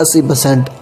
80%।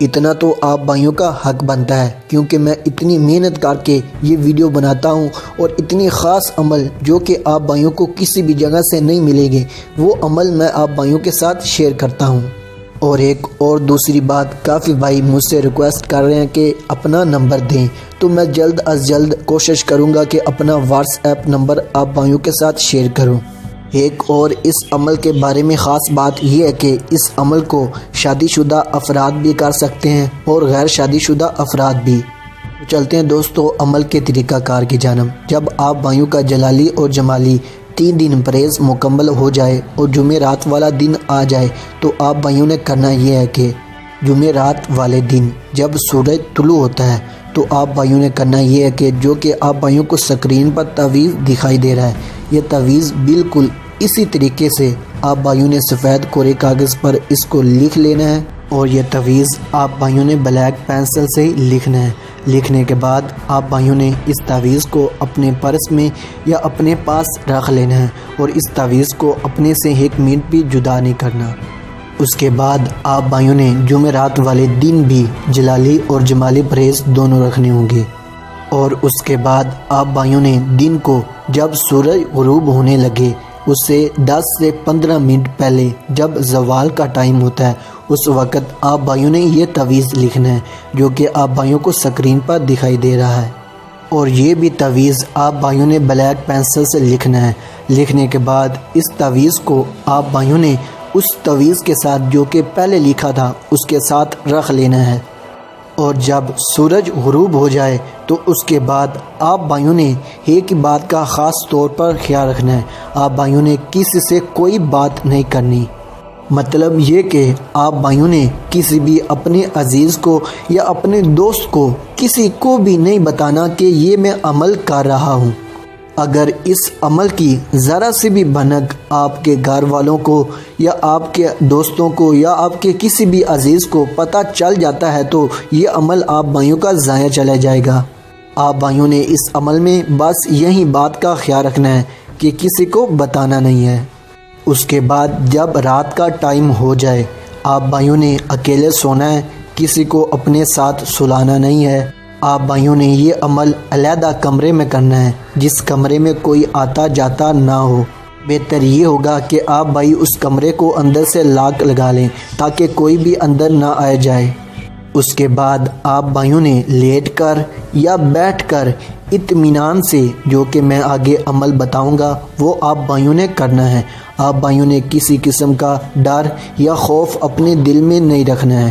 اتنا تو آپ بھائیوں کا حق بنتا ہے، کیونکہ میں اتنی محنت کر کے یہ ویڈیو بناتا ہوں اور اتنی خاص عمل جو کہ آپ بھائیوں کو کسی بھی جگہ سے نہیں ملے گے، وہ عمل میں آپ بھائیوں کے ساتھ شیئر کرتا ہوں۔ اور ایک اور دوسری بات، کافی بھائی مجھ سے ریکویسٹ کر رہے ہیں کہ اپنا نمبر دیں، تو میں جلد از جلد کوشش کروں گا کہ اپنا واٹس ایپ نمبر آپ بھائیوں کے ساتھ شیئر کروں۔ ایک اور اس عمل کے بارے میں خاص بات یہ ہے کہ اس عمل کو شادی شدہ افراد بھی کر سکتے ہیں اور غیر شادی شدہ افراد بھی۔ چلتے ہیں دوستو عمل کے طریقہ کار کی جانب۔ جب آپ بھائیوں کا جلالی اور جمالی 3 دن پرہیز مکمل ہو جائے اور جمعرات والا دن آ جائے تو آپ بھائیوں نے کرنا یہ ہے کہ جمعرات والے دن جب سورج طلوع ہوتا ہے تو آپ بھائیوں نے کرنا یہ ہے کہ جو کہ آپ بھائیوں کو اسکرین پر تعویذ دکھائی دے رہا ہے، یہ تعویذ بالکل اسی طریقے سے آپ بھائیوں نے سفید کورے کاغذ پر اس کو لکھ لینا ہے، اور یہ تعویذ آپ بھائیوں نے بلیک پینسل سے لکھنا ہے۔ لکھنے کے بعد آپ بھائیوں نے اس تعویذ کو اپنے پرس میں یا اپنے پاس رکھ لینا ہے، اور اس تعویذ کو اپنے سے 1 منٹ بھی جدا نہیں کرنا۔ اس کے بعد آپ بھائیوں نے جمعرات والے دن بھی جلالی اور جمالی پرہیز دونوں رکھنے ہوں گے، اور اس کے بعد آپ بھائیوں نے دن کو جب سورج غروب ہونے لگے اس سے 10 سے 15 منٹ پہلے جب زوال کا ٹائم ہوتا ہے اس وقت آپ بھائیوں نے یہ تعویذ لکھنا ہے جو کہ آپ بھائیوں کو سکرین پر دکھائی دے رہا ہے، اور یہ بھی تعویذ آپ بھائیوں نے بلیک پینسل سے لکھنا ہے۔ لکھنے کے بعد اس تعویذ کو آپ بھائیوں نے اس تعویذ کے ساتھ جو کہ پہلے لکھا تھا اس کے ساتھ رکھ لینا ہے، اور جب سورج غروب ہو جائے تو اس کے بعد آپ بھائیوں نے ایک بات کا خاص طور پر خیال رکھنا ہے، آپ بھائیوں نے کسی سے کوئی بات نہیں کرنی۔ مطلب یہ کہ آپ بھائیوں نے کسی بھی اپنے عزیز کو یا اپنے دوست کو کسی کو بھی نہیں بتانا کہ یہ میں عمل کر رہا ہوں۔ اگر اس عمل کی ذرا سی بھی بھنک آپ کے گھر والوں کو یا آپ کے دوستوں کو یا آپ کے کسی بھی عزیز کو پتہ چل جاتا ہے تو یہ عمل آپ بھائیوں کا ضائع چلا جائے گا۔ آپ بھائیوں نے اس عمل میں بس یہی بات کا خیال رکھنا ہے کہ کسی کو بتانا نہیں ہے۔ اس کے بعد جب رات کا ٹائم ہو جائے آپ بھائیوں نے اکیلے سونا ہے، کسی کو اپنے ساتھ سلانا نہیں ہے۔ آپ بھائیوں نے یہ عمل علیحدہ کمرے میں کرنا ہے جس کمرے میں کوئی آتا جاتا نہ ہو۔ بہتر یہ ہوگا کہ آپ بھائی اس کمرے کو اندر سے لاک لگا لیں تاکہ کوئی بھی اندر نہ آ جائے۔ اس کے بعد آپ بھائیوں نے لیٹ کر یا بیٹھ کر اطمینان سے جو کہ میں آگے عمل بتاؤں گا وہ آپ بھائیوں نے کرنا ہے۔ آپ بھائیوں نے کسی قسم کا ڈر یا خوف اپنے دل میں نہیں رکھنا ہے،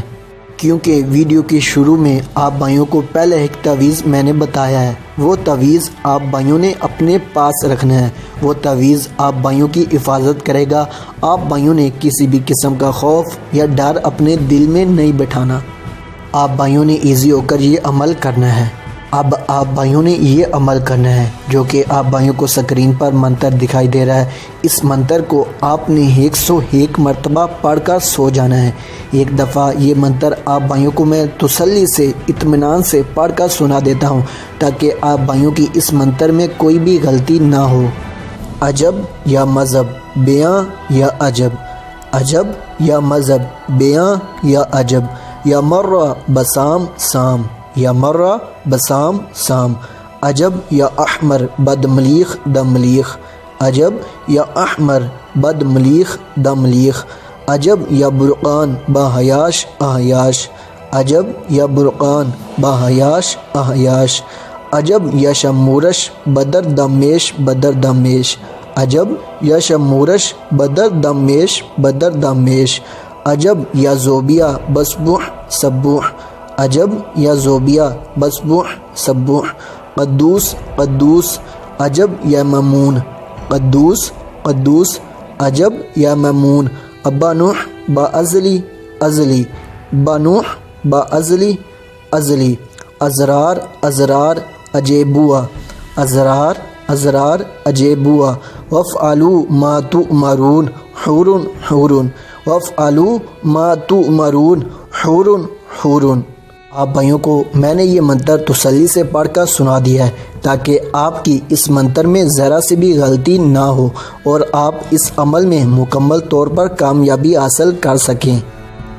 کیونکہ ویڈیو کے شروع میں آپ بھائیوں کو پہلے ایک تعویذ میں نے بتایا ہے، وہ تعویذ آپ بھائیوں نے اپنے پاس رکھنا ہے، وہ تعویذ آپ بھائیوں کی حفاظت کرے گا۔ آپ بھائیوں نے کسی بھی قسم کا خوف یا ڈر اپنے دل میں نہیں بٹھانا۔ آپ بھائیوں نے ایزی ہو کر یہ عمل کرنا ہے۔ اب آپ بھائیوں نے یہ عمل کرنا ہے جو کہ آپ بھائیوں کو سکرین پر منتر دکھائی دے رہا ہے، اس منتر کو آپ نے 101 مرتبہ پڑھ کر سو جانا ہے۔ ایک دفعہ یہ منتر آپ بھائیوں کو میں تسلی سے اطمینان سے پڑھ کر سنا دیتا ہوں تاکہ آپ بھائیوں کی اس منتر میں کوئی بھی غلطی نہ ہو۔ عجب یا مذہب بیاں یا عجب، عجب یا مذہب بیاں یا عجب، یا مرہ بسام سام، یا مرہ بسام سام، عجب یا احمر بد ملیخ دملیخ، عجب یا احمر بد ملیخ دملیخ، عجب یا برقان باحیاش احیاش، عجب یا برقان باحیاش احیاش، عجب یا شمورش بدر دمیش بدر دمیش، عجب یا شمورش بدر دمیش بدر دمیش، عجب یا زوبیہ بسبوح سبوح، عجب یا زوبیہ بسبوح سبوح، قدوس قدوس، عجب یا ممون، قدوس قدوس، عجب یا ممون، ابا نوح با ازلی ازلی، بنوح با ازلی ازلی، ازرار ازرار اجیبوا، ازرار ازرار اجیبوا، وفعلوا ما تؤمرون حور حور، وفعلوا ما تؤمرون حور حور۔ آپ بھائیوں کو میں نے یہ منتر تسلی سے پڑھ کر سنا دیا ہے تاکہ آپ کی اس منتر میں ذرا سی بھی غلطی نہ ہو اور آپ اس عمل میں مکمل طور پر کامیابی حاصل کر سکیں۔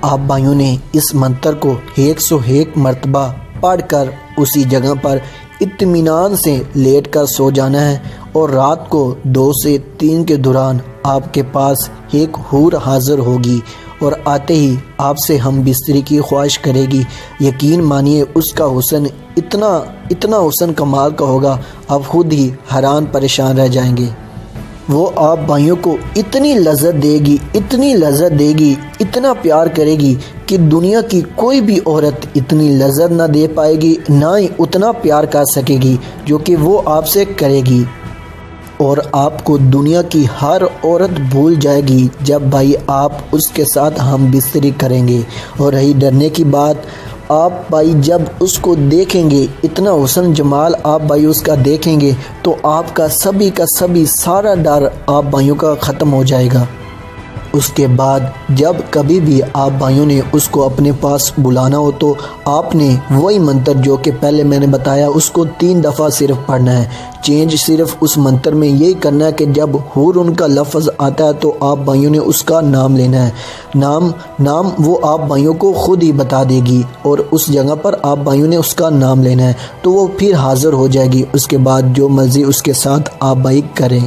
آپ بھائیوں نے اس منتر کو 101 مرتبہ پڑھ کر اسی جگہ پر اطمینان سے لیٹ کر سو جانا ہے، اور رات کو 2 سے 3 کے دوران آپ کے پاس ایک حور حاضر ہوگی اور آتے ہی آپ سے ہم بستری کی خواہش کرے گی۔ یقین مانیے اس کا حسن اتنا حسن کمال کا ہوگا، آپ خود ہی حیران پریشان رہ جائیں گے۔ وہ آپ بھائیوں کو اتنی لذت دے گی، اتنا پیار کرے گی کہ دنیا کی کوئی بھی عورت اتنی لذت نہ دے پائے گی، نہ ہی اتنا پیار کر سکے گی جو کہ وہ آپ سے کرے گی، اور آپ کو دنیا کی ہر عورت بھول جائے گی جب بھائی آپ اس کے ساتھ ہم بستری کریں گے۔ اور رہی ڈرنے کی بات، آپ بھائی جب اس کو دیکھیں گے، اتنا حسن جمال آپ بھائی اس کا دیکھیں گے تو آپ کا سبھی سارا ڈر آپ بھائیوں کا ختم ہو جائے گا۔ اس کے بعد جب کبھی بھی آپ بھائیوں نے اس کو اپنے پاس بلانا ہو تو آپ نے وہی منتر جو کہ پہلے میں نے بتایا اس کو 3 دفعہ صرف پڑھنا ہے۔ چینج صرف اس منتر میں یہی کرنا ہے کہ جب حور ان کا لفظ آتا ہے تو آپ بھائیوں نے اس کا نام لینا ہے۔ نام وہ آپ بھائیوں کو خود ہی بتا دے گی، اور اس جگہ پر آپ بھائیوں نے اس کا نام لینا ہے تو وہ پھر حاضر ہو جائے گی۔ اس کے بعد جو مرضی اس کے ساتھ آپ بھائی کریں۔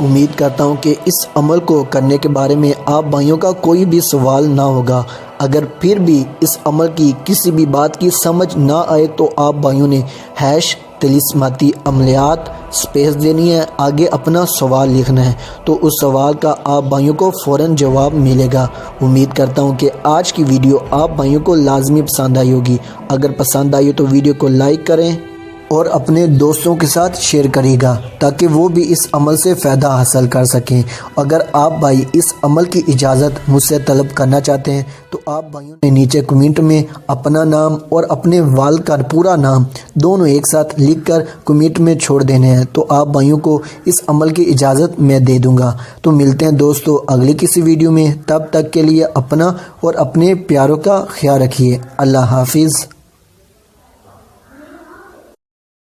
امید کرتا ہوں کہ اس عمل کو کرنے کے بارے میں آپ بھائیوں کا کوئی بھی سوال نہ ہوگا۔ اگر پھر بھی اس عمل کی کسی بھی بات کی سمجھ نہ آئے تو آپ بھائیوں نے #طلسماتی عملیات سپیس دینی ہے، آگے اپنا سوال لکھنا ہے، تو اس سوال کا آپ بھائیوں کو فوراً جواب ملے گا۔ امید کرتا ہوں کہ آج کی ویڈیو آپ بھائیوں کو لازمی پسند آئی ہوگی۔ اگر پسند آئی ہو تو ویڈیو کو لائک کریں اور اپنے دوستوں کے ساتھ شیئر کریے گا تاکہ وہ بھی اس عمل سے فائدہ حاصل کر سکیں۔ اگر آپ بھائی اس عمل کی اجازت مجھ سے طلب کرنا چاہتے ہیں تو آپ بھائیوں نے نیچے کمنٹ میں اپنا نام اور اپنے والد کا پورا نام دونوں ایک ساتھ لکھ کر کمنٹ میں چھوڑ دینے ہیں، تو آپ بھائیوں کو اس عمل کی اجازت میں دے دوں گا۔ تو ملتے ہیں دوستو اگلی کسی ویڈیو میں، تب تک کے لیے اپنا اور اپنے پیاروں کا خیال رکھیے۔ اللہ حافظ۔